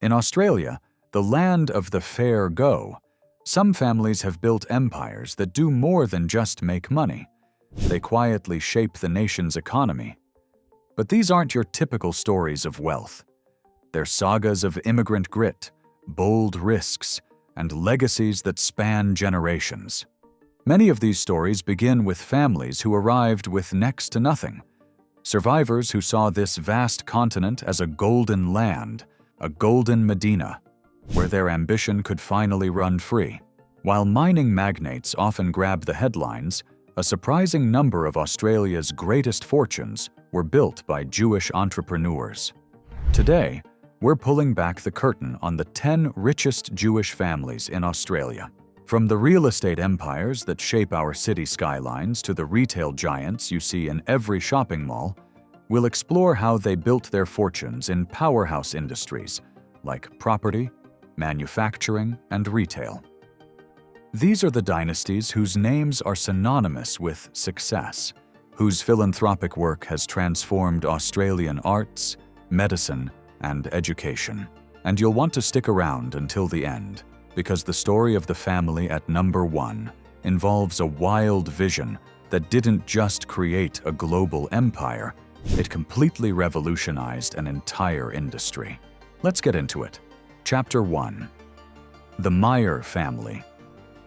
In Australia, the land of the fair go, some families have built empires that do more than just make money. They quietly shape the nation's economy. But these aren't your typical stories of wealth. They're sagas of immigrant grit, bold risks, and legacies that span generations. Many of these stories begin with families who arrived with next to nothing. Survivors who saw this vast continent as a golden land, a golden Medina, where their ambition could finally run free. While mining magnates often grab the headlines, a surprising number of Australia's greatest fortunes were built by Jewish entrepreneurs. Today, we're pulling back the curtain on the 10 richest Jewish families in Australia. From the real estate empires that shape our city skylines to the retail giants you see in every shopping mall, we'll explore how they built their fortunes in powerhouse industries like property, manufacturing, and retail. These are the dynasties whose names are synonymous with success, whose philanthropic work has transformed Australian arts, medicine, and education. And you'll want to stick around until the end, because the story of the family at number 1 involves a wild vision that didn't just create a global empire, it completely revolutionized an entire industry. Let's get into it. Chapter 1. The Meyer Family.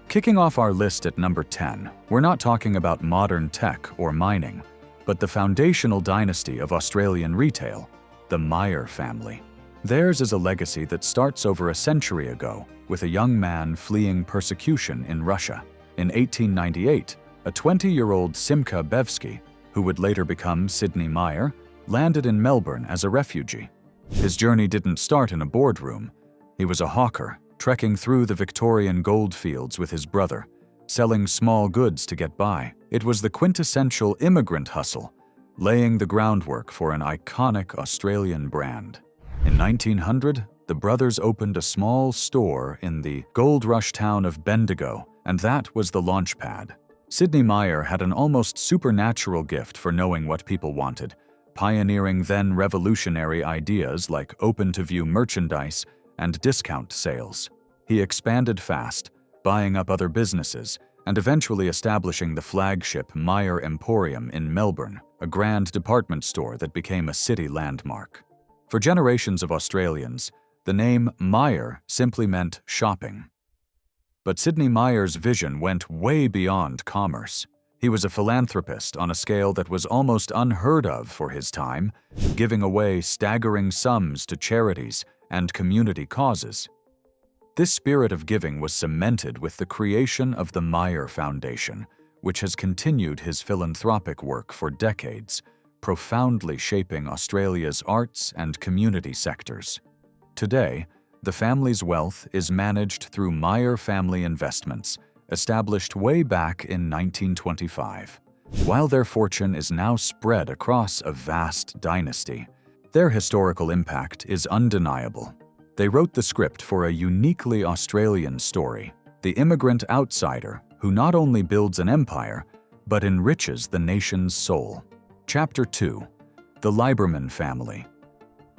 Kicking off our list at number 10, we're not talking about modern tech or mining, but the foundational dynasty of Australian retail, the Meyer family. Theirs is a legacy that starts over a century ago with a young man fleeing persecution in Russia. In 1898, a 20-year-old Simcha Bevsky, who would later become Sidney Meyer, landed in Melbourne as a refugee. His journey didn't start in a boardroom. He was a hawker, trekking through the Victorian goldfields with his brother, selling small goods to get by. It was the quintessential immigrant hustle, laying the groundwork for an iconic Australian brand. In 1900, the brothers opened a small store in the gold rush town of Bendigo, and that was the launchpad. Sidney Meyer had an almost supernatural gift for knowing what people wanted, pioneering then revolutionary ideas like open-to-view merchandise and discount sales. He expanded fast, buying up other businesses, and eventually establishing the flagship Meyer Emporium in Melbourne, a grand department store that became a city landmark. For generations of Australians, the name Meyer simply meant shopping. But Sidney Meyer's vision went way beyond commerce. He was a philanthropist on a scale that was almost unheard of for his time, giving away staggering sums to charities and community causes. This spirit of giving was cemented with the creation of the Meyer Foundation, which has continued his philanthropic work for decades, profoundly shaping Australia's arts and community sectors. Today, the family's wealth is managed through Meyer Family Investments, established way back in 1925. While their fortune is now spread across a vast dynasty, their historical impact is undeniable. They wrote the script for a uniquely Australian story, the immigrant outsider who not only builds an empire, but enriches the nation's soul. Chapter 2. The Liberman Family.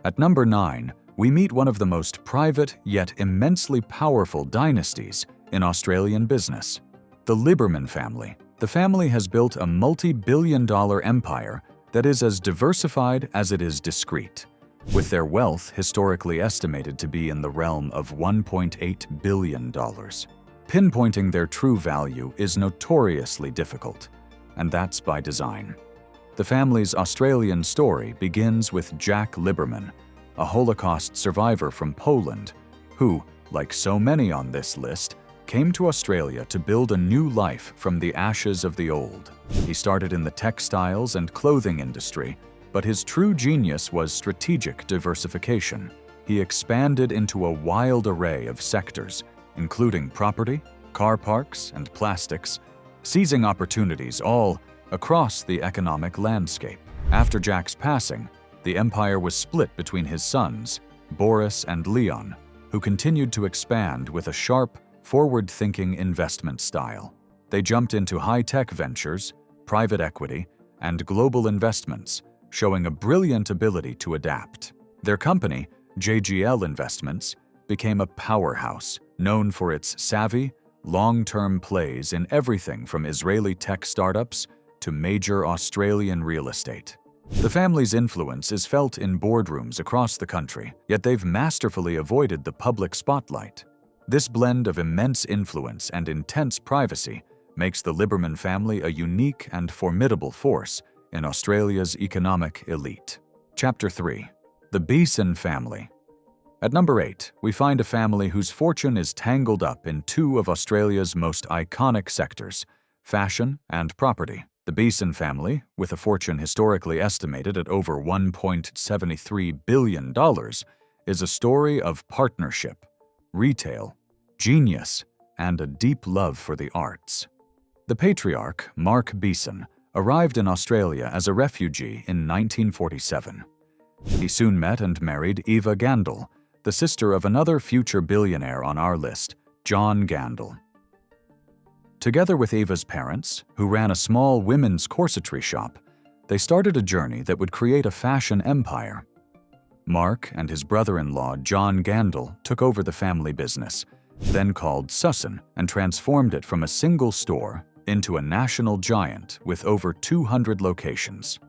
At number 9, we meet one of the most private yet immensely powerful dynasties in Australian business, the Liberman family. The family has built a multi-billion-dollar empire that is as diversified as it is discreet, with their wealth historically estimated to be in the realm of $1.8 billion. Pinpointing their true value is notoriously difficult, and that's by design. The family's Australian story begins with Jack Liberman, a Holocaust survivor from Poland, who, like so many on this list, came to Australia to build a new life from the ashes of the old. He started in the textiles and clothing industry, but his true genius was strategic diversification. He expanded into a wild array of sectors, including property, car parks, and plastics, seizing opportunities all across the economic landscape. After Jack's passing, the empire was split between his sons, Boris and Leon, who continued to expand with a sharp, forward-thinking investment style. They jumped into high-tech ventures, private equity, and global investments, showing a brilliant ability to adapt. Their company, JGL Investments became a powerhouse known for its savvy, long-term plays in everything from Israeli tech startups to major Australian real estate. The family's influence is felt in boardrooms across the country, yet they've masterfully avoided the public spotlight. This blend of immense influence and intense privacy makes the Liberman family a unique and formidable force in Australia's economic elite. Chapter 3. The Beeson Family. At number 8, we find a family whose fortune is tangled up in two of Australia's most iconic sectors, fashion and property. The Beeson family, with a fortune historically estimated at over $1.73 billion, is a story of partnership, retail, genius, and a deep love for the arts. The patriarch, Mark Beeson, arrived in Australia as a refugee in 1947. He soon met and married Eva Gandel, the sister of another future billionaire on our list, John Gandel. Together with Eva's parents, who ran a small women's corsetry shop, they started a journey that would create a fashion empire. Mark and his brother-in-law, John Gandel, took over the family business, then called Sussan, and transformed it from a single store into a national giant with over 200 locations.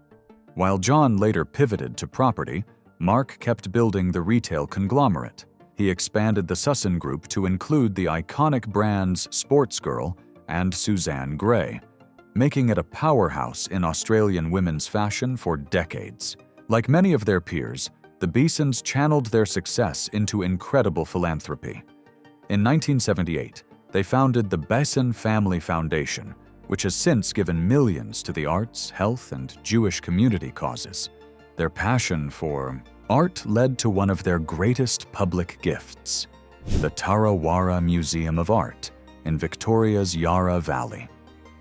While John later pivoted to property, Mark kept building the retail conglomerate. He expanded the Sussan Group to include the iconic brands Sportsgirl and Suzanne Grey, making it a powerhouse in Australian women's fashion for decades. Like many of their peers, the Beesons channeled their success into incredible philanthropy. In 1978, they founded the Beeson Family Foundation, which has since given millions to the arts, health, and Jewish community causes. Their passion for art led to one of their greatest public gifts, the Tarawara Museum of Art in Victoria's Yarra Valley.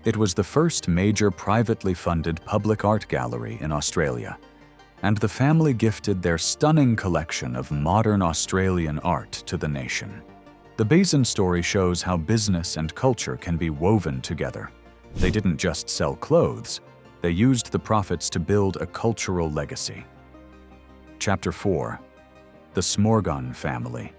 It was the first major privately funded public art gallery in Australia, and the family gifted their stunning collection of modern Australian art to the nation. The Beeson story shows how business and culture can be woven together. They didn't just sell clothes, they used the profits to build a cultural legacy. Chapter 4. The Smorgon Family.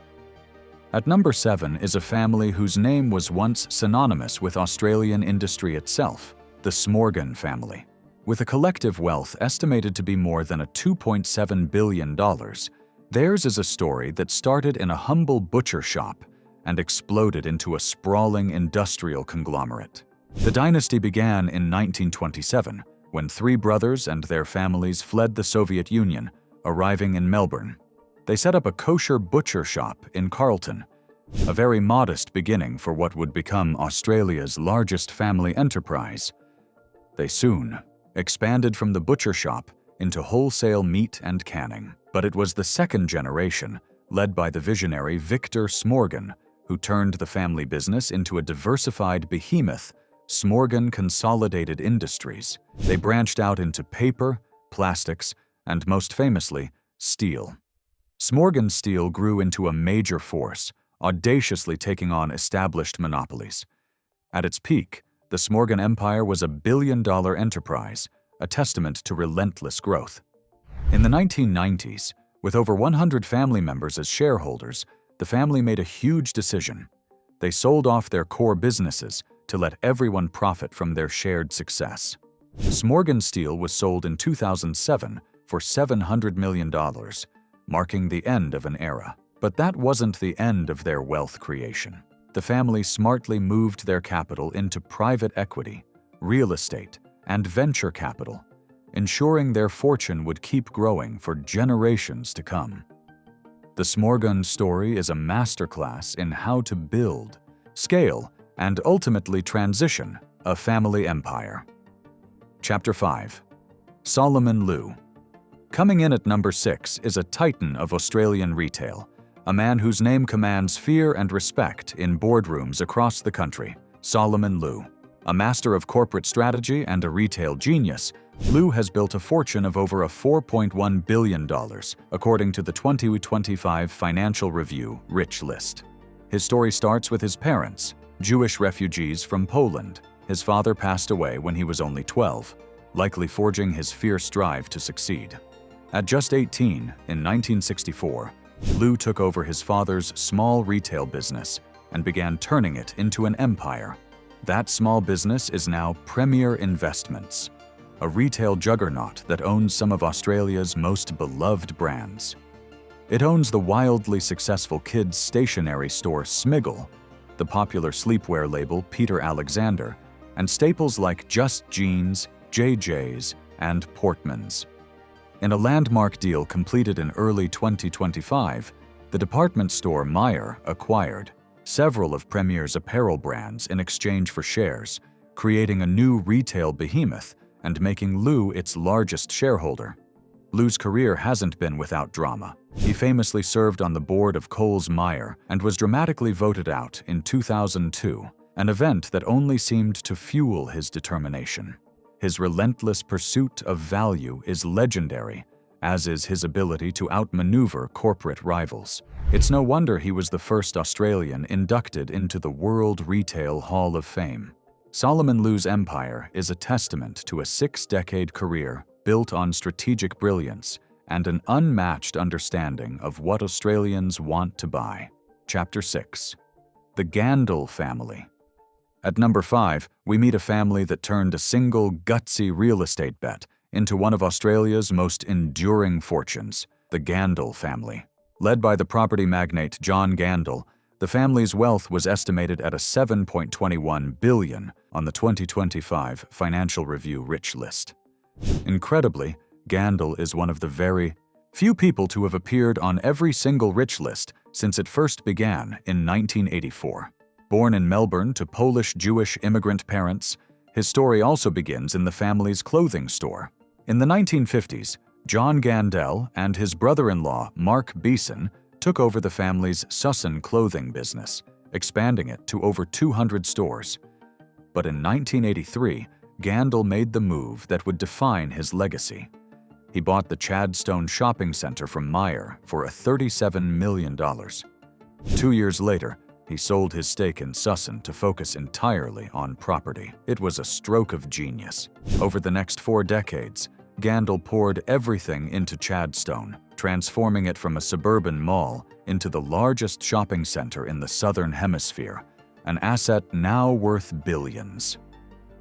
At number 7 is a family whose name was once synonymous with Australian industry itself, the Smorgon family. With a collective wealth estimated to be more than $2.7 billion, theirs is a story that started in a humble butcher shop and exploded into a sprawling industrial conglomerate. The dynasty began in 1927, when three brothers and their families fled the Soviet Union, arriving in Melbourne. They set up a kosher butcher shop in Carlton, a very modest beginning for what would become Australia's largest family enterprise. They soon expanded from the butcher shop into wholesale meat and canning, but it was the second generation, led by the visionary Victor Smorgon, who turned the family business into a diversified behemoth, Smorgon Consolidated Industries. They branched out into paper, plastics, and most famously, steel. Smorgon Steel grew into a major force, audaciously taking on established monopolies. At its peak, the Smorgon Empire was a billion-dollar enterprise, a testament to relentless growth. In the 1990s, with over 100 family members as shareholders, the family made a huge decision. They sold off their core businesses to let everyone profit from their shared success. Smorgon Steel was sold in 2007 for $700 million, marking the end of an era. But that wasn't the end of their wealth creation. The family smartly moved their capital into private equity, real estate, and venture capital, ensuring their fortune would keep growing for generations to come. The Smorgon story is a masterclass in how to build, scale, and ultimately transition a family empire. Chapter 5. Solomon Lew. Coming in at number 6 is a titan of Australian retail, a man whose name commands fear and respect in boardrooms across the country, Solomon Lew. A master of corporate strategy and a retail genius, Lew has built a fortune of over $4.1 billion, according to the 2025 Financial Review Rich List. His story starts with his parents, Jewish refugees from Poland. His father passed away when he was only 12, likely forging his fierce drive to succeed. At just 18, in 1964, Lew took over his father's small retail business and began turning it into an empire. That small business is now Premier Investments, a retail juggernaut that owns some of Australia's most beloved brands. It owns the wildly successful kids' stationery store Smiggle, the popular sleepwear label Peter Alexander, and staples like Just Jeans, JJ's, and Portman's. In a landmark deal completed in early 2025, the department store Myer acquired several of Premier's apparel brands in exchange for shares, creating a new retail behemoth and making Lew its largest shareholder. Lew's career hasn't been without drama. He famously served on the board of Coles Myer and was dramatically voted out in 2002, an event that only seemed to fuel his determination. His relentless pursuit of value is legendary, as is his ability to outmaneuver corporate rivals. It's no wonder he was the first Australian inducted into the World Retail Hall of Fame. Solomon Lew's empire is a testament to a 6-decade career built on strategic brilliance and an unmatched understanding of what Australians want to buy. Chapter 6. The Gandel Family. At number 5, we meet a family that turned a single gutsy real estate bet into one of Australia's most enduring fortunes, the Gandel family. Led by the property magnate John Gandel, the family's wealth was estimated at a $7.21 billion on the 2025 Financial Review Rich List. Incredibly, Gandel is one of the very few people to have appeared on every single rich list since it first began in 1984. Born in Melbourne to Polish-Jewish immigrant parents, his story also begins in the family's clothing store. In the 1950s, John Gandel and his brother-in-law, Mark Beeson, took over the family's Sussan clothing business, expanding it to over 200 stores. But in 1983, Gandel made the move that would define his legacy. He bought the Chadstone Shopping Centre from Myer for $37 million. 2 years later, he sold his stake in Sussan to focus entirely on property. It was a stroke of genius. Over the next 4 decades, Gandel poured everything into Chadstone, transforming it from a suburban mall into the largest shopping center in the Southern Hemisphere, an asset now worth billions.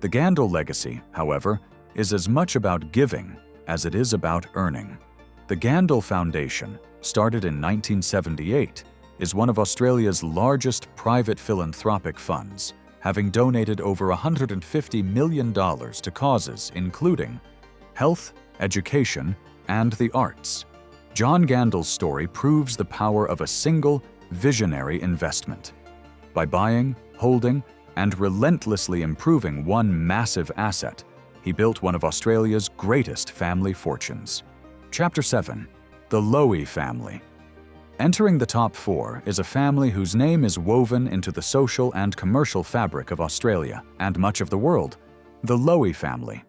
The Gandel legacy, however, is as much about giving as it is about earning. The Gandel Foundation, started in 1978, is one of Australia's largest private philanthropic funds, having donated over $150 million to causes including health, education, and the arts. John Gandel's story proves the power of a single, visionary investment. By buying, holding, and relentlessly improving one massive asset, he built one of Australia's greatest family fortunes. Chapter 7. The Lowy Family. Entering the top 4 is a family whose name is woven into the social and commercial fabric of Australia and much of the world, the Lowy family.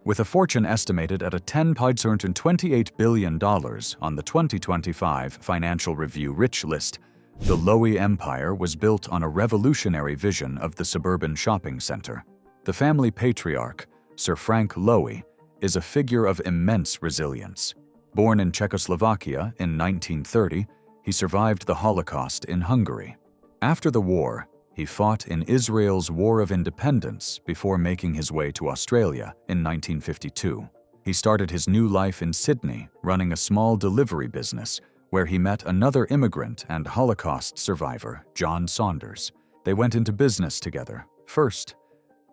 With a fortune estimated at a $10.28 billion on the 2025 Financial Review Rich List, the Lowy empire was built on a revolutionary vision of the suburban shopping center. The family patriarch, Sir Frank Lowy, is a figure of immense resilience. Born in Czechoslovakia in 1930, he survived the Holocaust in Hungary. After the war, he fought in Israel's War of Independence before making his way to Australia in 1952. He started his new life in Sydney, running a small delivery business, where he met another immigrant and Holocaust survivor, John Saunders. They went into business together, first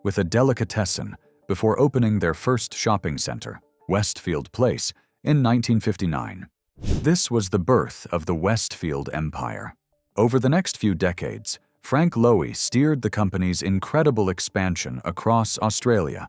with a delicatessen, before opening their first shopping center, Westfield Place, in 1959. This was the birth of the Westfield Empire. Over the next few decades, Frank Lowy steered the company's incredible expansion across Australia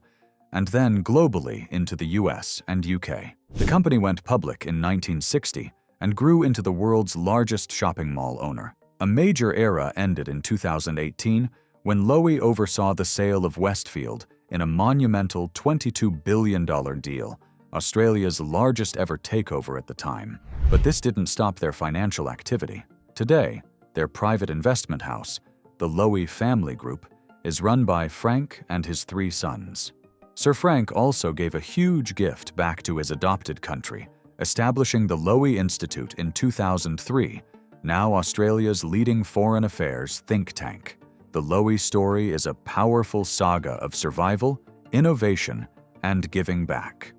and then globally into the US and UK. The company went public in 1960 and grew into the world's largest shopping mall owner. A major era ended in 2018 when Lowy oversaw the sale of Westfield in a monumental $22 billion deal, Australia's largest ever takeover at the time. But this didn't stop their financial activity. Today, their private investment house, the Lowy Family Group, is run by Frank and his 3 sons. Sir Frank also gave a huge gift back to his adopted country, establishing the Lowy Institute in 2003, now Australia's leading foreign affairs think tank. The Lowy story is a powerful saga of survival, innovation, and giving back.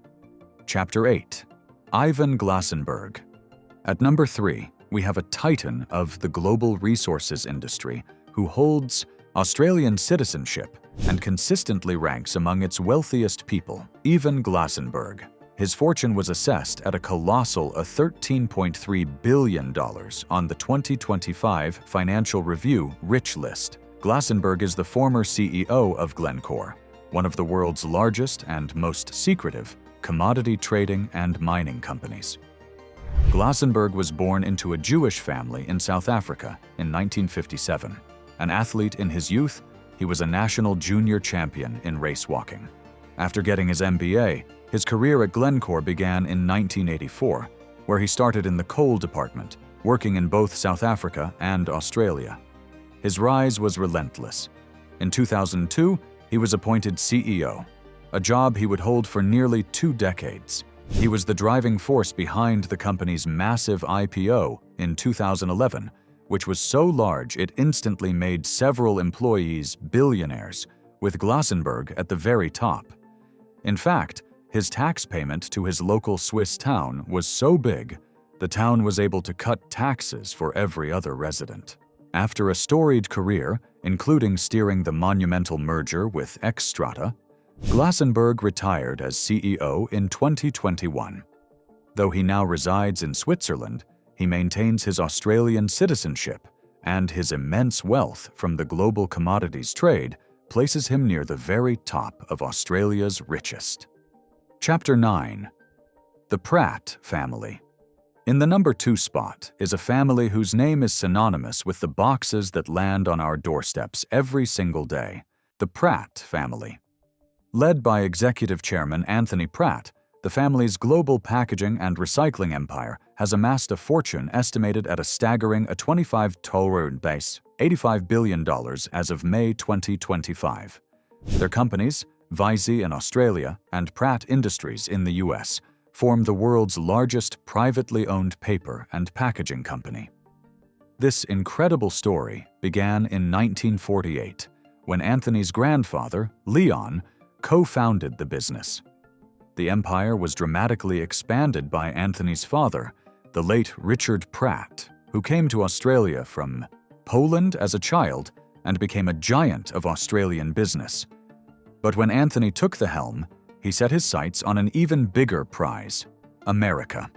Chapter 8. Ivan Glasenberg. At number 3, we have a titan of the global resources industry who holds Australian citizenship and consistently ranks among its wealthiest people, Ivan Glasenberg. His fortune was assessed at a colossal $13.3 billion on the 2025 Financial Review Rich List. Glasenberg is the former CEO of Glencore, one of the world's largest and most secretive commodity trading and mining companies. Glasenberg was born into a Jewish family in South Africa in 1957. An athlete in his youth, he was a national junior champion in race walking. After getting his MBA, his career at Glencore began in 1984, where he started in the coal department, working in both South Africa and Australia. His rise was relentless. In 2002, he was appointed CEO, a job he would hold for nearly 2 decades. He was the driving force behind the company's massive IPO in 2011, which was so large it instantly made several employees billionaires, with Glasenberg at the very top. In fact, his tax payment to his local Swiss town was so big, the town was able to cut taxes for every other resident. After a storied career, including steering the monumental merger with Xstrata, Glasenberg retired as CEO in 2021. Though he now resides in Switzerland, he maintains his Australian citizenship, and his immense wealth from the global commodities trade places him near the very top of Australia's richest. Chapter 9. The Pratt Family. In the number 2 spot is a family whose name is synonymous with the boxes that land on our doorsteps every single day, the Pratt family. Led by Executive Chairman Anthony Pratt, the family's global packaging and recycling empire has amassed a fortune estimated at a staggering $85 billion as of May 2025. Their companies, Visy in Australia and Pratt Industries in the US, form the world's largest privately owned paper and packaging company. This incredible story began in 1948, when Anthony's grandfather, Leon, co-founded the business. The empire was dramatically expanded by Anthony's father, the late Richard Pratt, who came to Australia from Poland as a child and became a giant of Australian business. But when Anthony took the helm, he set his sights on an even bigger prize, America.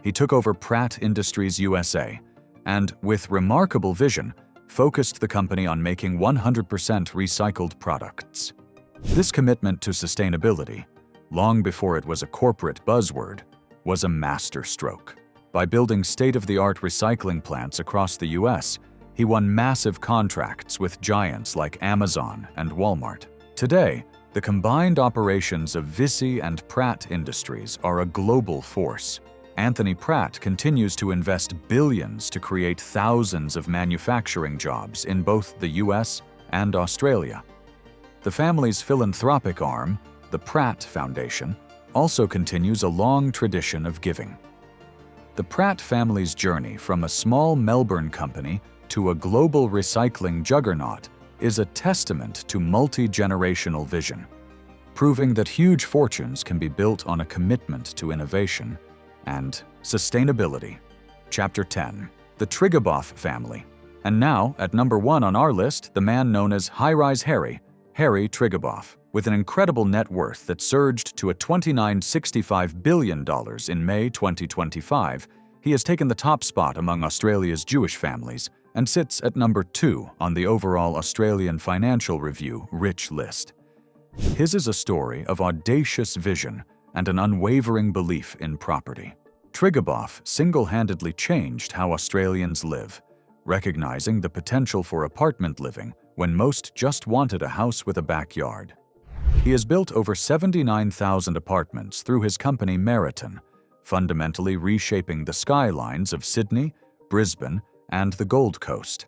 He took over Pratt Industries USA and, with remarkable vision, focused the company on making 100% recycled products. This commitment to sustainability, long before it was a corporate buzzword, was a masterstroke. By building state-of-the-art recycling plants across the US, he won massive contracts with giants like Amazon and Walmart. Today, the combined operations of Visy and Pratt Industries are a global force. Anthony Pratt continues to invest billions to create thousands of manufacturing jobs in both the US and Australia. The family's philanthropic arm, the Pratt Foundation, also continues a long tradition of giving. The Pratt family's journey from a small Melbourne company to a global recycling juggernaut is a testament to multi-generational vision, proving that huge fortunes can be built on a commitment to innovation and sustainability. Chapter 10. The Triguboff Family. And now, at number 1 on our list, the man known as High-Rise Harry Triguboff, with an incredible net worth that surged to a $29.65 billion in May 2025, he has taken the top spot among Australia's Jewish families and sits at number 2 on the overall Australian Financial Review Rich List. His is a story of audacious vision and an unwavering belief in property. Triguboff single-handedly changed how Australians live, recognizing the potential for apartment living when most just wanted a house with a backyard. He has built over 79,000 apartments through his company Meriton, fundamentally reshaping the skylines of Sydney, Brisbane, and the Gold Coast.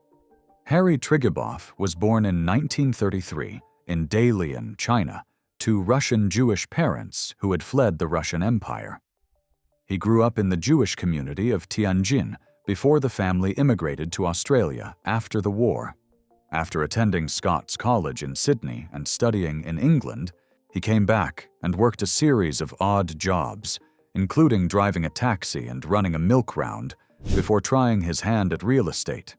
Harry Triguboff was born in 1933 in Dalian, China, to Russian Jewish parents who had fled the Russian Empire. He grew up in the Jewish community of Tianjin before the family immigrated to Australia after the war. After attending Scots College in Sydney and studying in England, he came back and worked a series of odd jobs, including driving a taxi and running a milk round, before trying his hand at real estate.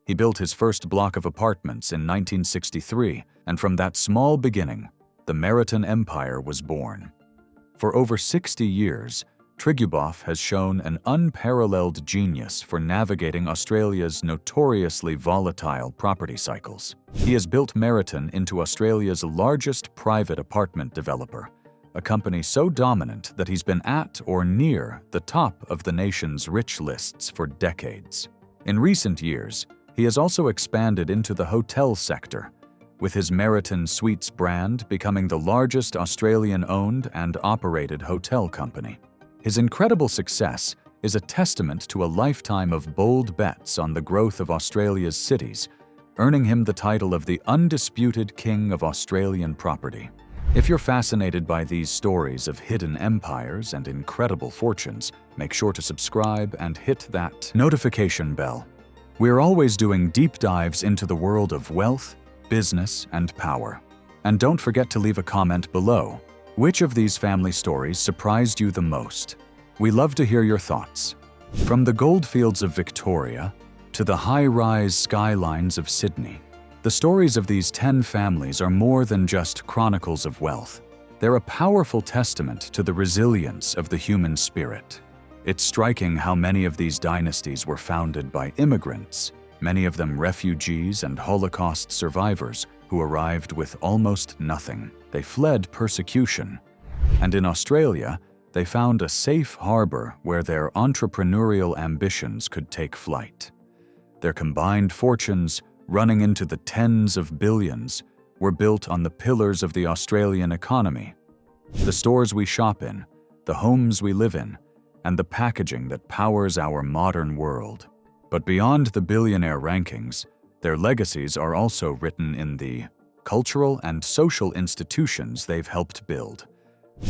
He built his first block of apartments in 1963, and from that small beginning, the Meriton Empire was born. For over 60 years, Triguboff has shown an unparalleled genius for navigating Australia's notoriously volatile property cycles. He has built Meriton into Australia's largest private apartment developer, a company so dominant that he's been at or near the top of the nation's rich lists for decades. In recent years, he has also expanded into the hotel sector, with his Meriton Suites brand becoming the largest Australian-owned and operated hotel company. His incredible success is a testament to a lifetime of bold bets on the growth of Australia's cities, earning him the title of the undisputed king of Australian property. If you're fascinated by these stories of hidden empires and incredible fortunes, make sure to subscribe and hit that notification bell. We're always doing deep dives into the world of wealth, business, and power. And don't forget to leave a comment below. Which of these family stories surprised you the most? We love to hear your thoughts. From the goldfields of Victoria to the high-rise skylines of Sydney, the stories of these 10 families are more than just chronicles of wealth. They're a powerful testament to the resilience of the human spirit. It's striking how many of these dynasties were founded by immigrants, many of them refugees and Holocaust survivors who arrived with almost nothing. They fled persecution, and in Australia, they found a safe harbor where their entrepreneurial ambitions could take flight. Their combined fortunes, running into the tens of billions, were built on the pillars of the Australian economy: the stores we shop in, the homes we live in, and the packaging that powers our modern world. But beyond the billionaire rankings, their legacies are also written in the cultural and social institutions they've helped build.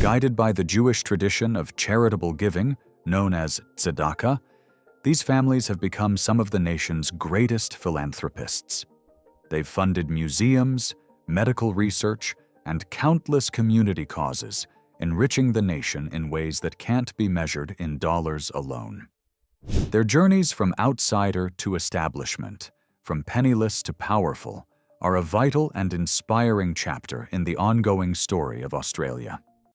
Guided by the Jewish tradition of charitable giving, known as tzedakah, these families have become some of the nation's greatest philanthropists. They've funded museums, medical research, and countless community causes, enriching the nation in ways that can't be measured in dollars alone. Their journeys from outsider to establishment, from penniless to powerful, are a vital and inspiring chapter in the ongoing story of Australia.